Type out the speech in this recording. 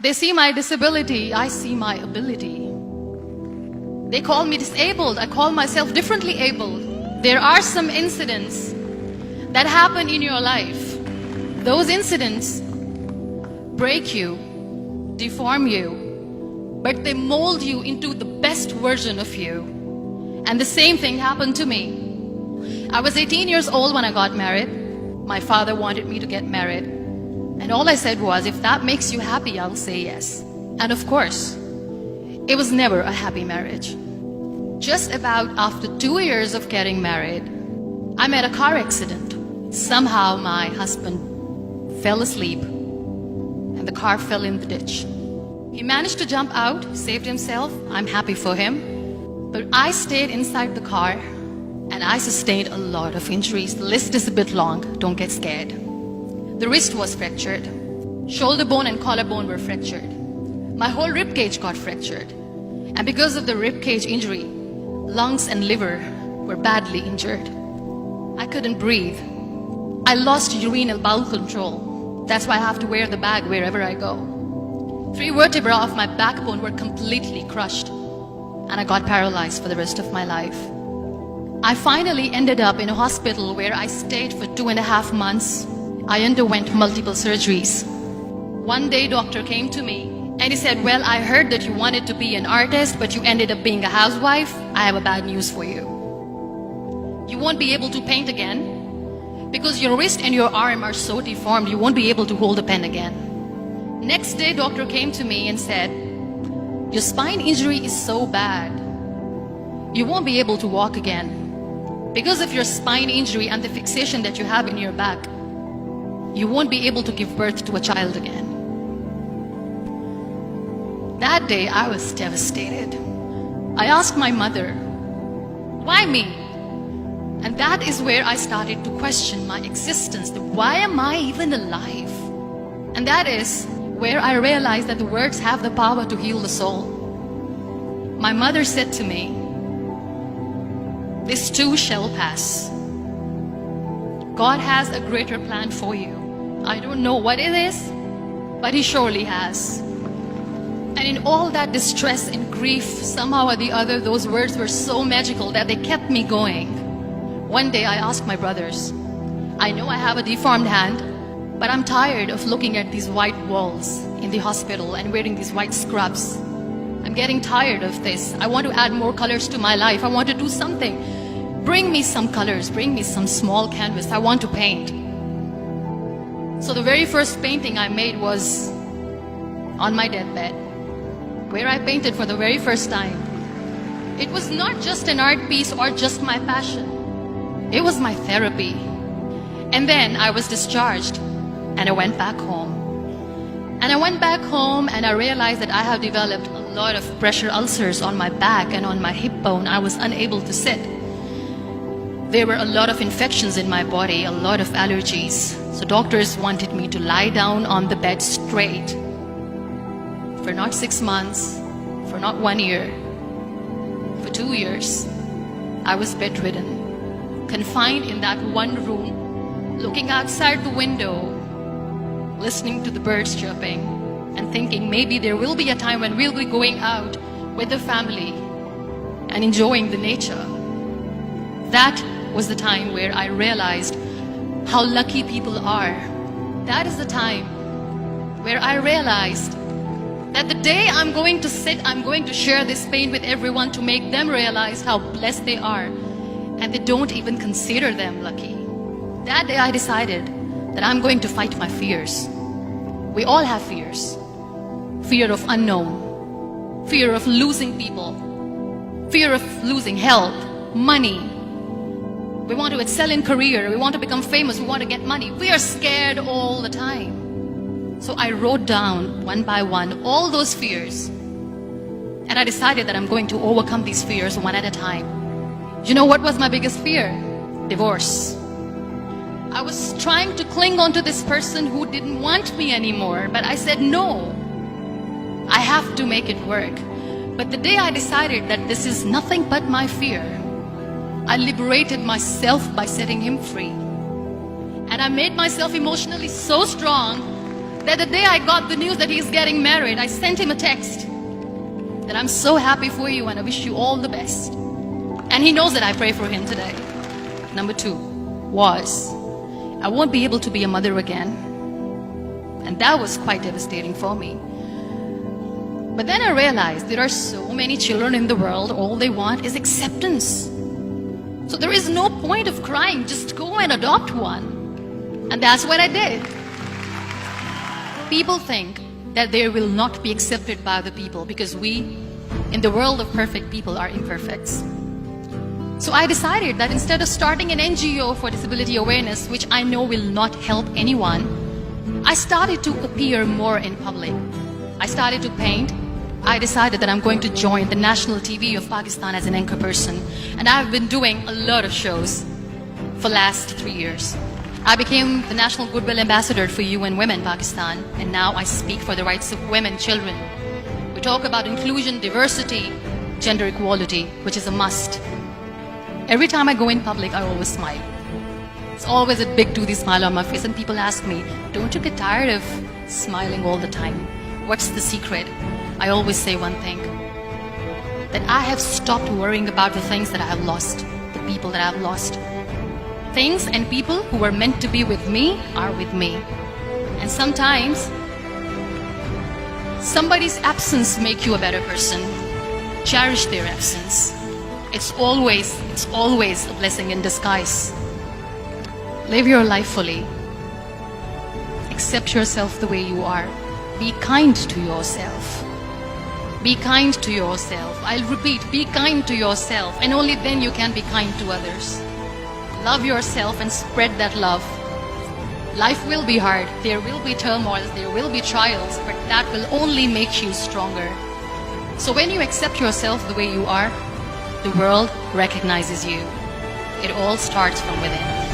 They see my disability, I see my ability. They call me disabled, I call myself differently abled. There are some incidents that happen in your life. Those incidents break you, deform you, but they mold you into the best version of you. And the same thing happened to me. I was 18 years old when I got married. My father wanted me to get married. And all I said was, if that makes you happy, I'll say yes. And of course, it was never a happy marriage. Just about after 2 years of getting married, I met a car accident. Somehow my husband fell asleep and the car fell in the ditch. He managed to jump out, saved himself. I'm happy for him. But I stayed inside the car and I sustained a lot of injuries. The list is a bit long, don't get scared. The wrist was fractured. Shoulder bone and collarbone were fractured. My whole rib cage got fractured. And because of the rib cage injury, lungs and liver were badly injured. I couldn't breathe. I lost urinary bowel control. That's why I have to wear the bag wherever I go. 3 vertebrae of my backbone were completely crushed. And I got paralyzed for the rest of my life. I finally ended up in a hospital where I stayed for 2.5 months. I underwent multiple surgeries. One day, doctor came to me and he said, well, I heard that you wanted to be an artist, but you ended up being a housewife. I have a bad news for you. You won't be able to paint again because your wrist and your arm are so deformed, you won't be able to hold a pen again. Next day, doctor came to me and said, your spine injury is so bad, you won't be able to walk again. Because of your spine injury and the fixation that you have in your back, you won't be able to give birth to a child again. That day, I was devastated. I asked my mother, why me? And that is where I started to question my existence. Why am I even alive? And that is where I realized that the words have the power to heal the soul. My mother said to me, this too shall pass. God has a greater plan for you. I don't know what it is, but He surely has. And in all that distress and grief, somehow or the other, those words were so magical that they kept me going. One day I asked my brothers, I know I have a deformed hand, but I'm tired of looking at these white walls in the hospital and wearing these white scrubs. I'm getting tired of this. I want to add more colors to my life. I want to do something. Bring me some colors, bring me some small canvas. I want to paint. So the very first painting I made was on my deathbed, where I painted for the very first time. It was not just an art piece or just my passion. It was my therapy. And then I was discharged and I went back home. And I went back home and I realized that I have developed a lot of pressure ulcers on my back and on my hip bone. I was unable to sit. There were a lot of infections in my body, a lot of allergies. So doctors wanted me to lie down on the bed straight for not 6 months, for not 1 year, for 2 years. I was bedridden, confined in that one room, looking outside the window, listening to the birds chirping, and thinking maybe there will be a time when we'll be going out with the family and enjoying the nature. That was the time where I realized how lucky people are. That is the time where I realized that the day I'm going to sit, I'm going to share this pain with everyone to make them realize how blessed they are, and they don't even consider them lucky. That day I decided that I'm going to fight my fears. We all have fears. Fear of unknown, fear of losing people, fear of losing health, money. We want to excel in career, we want to become famous, we want to get money. We are scared all the time. So I wrote down one by one all those fears. And I decided that I'm going to overcome these fears one at a time. You know what was my biggest fear? Divorce. I was trying to cling on to this person who didn't want me anymore, but I said no. I have to make it work. But the day I decided that this is nothing but my fear, I liberated myself by setting him free. And I made myself emotionally so strong that the day I got the news that he's getting married, I sent him a text that I'm so happy for you and I wish you all the best. And he knows that I pray for him today. Number 2 was, I won't be able to be a mother again. And that was quite devastating for me. But then I realized there are so many children in the world, all they want is acceptance. So there is no point of crying, just go and adopt one. And that's what I did. People think that they will not be accepted by the people because we, in the world of perfect people, are imperfects. So I decided that instead of starting an NGO for disability awareness, which I know will not help anyone, I started to appear more in public. I started to paint. I decided that I'm going to join the national TV of Pakistan as an anchor person. And I've been doing a lot of shows for the last 3 years. I became the National Goodwill Ambassador for UN Women Pakistan, and now I speak for the rights of women, children. We talk about inclusion, diversity, gender equality, which is a must. Every time I go in public, I always smile. It's always a big toothy smile on my face, and people ask me, don't you get tired of smiling all the time? What's the secret? I always say one thing, that I have stopped worrying about the things that I have lost, the people that I have lost. Things and people who were meant to be with me are with me. And sometimes, somebody's absence makes you a better person. Cherish their absence. It's always a blessing in disguise. Live your life fully. Accept yourself the way you are. Be kind to yourself. Be kind to yourself. I'll repeat, be kind to yourself, and only then you can be kind to others. Love yourself and spread that love. Life will be hard. There will be turmoils, there will be trials, but that will only make you stronger. So when you accept yourself the way you are, the world recognizes you. It all starts from within.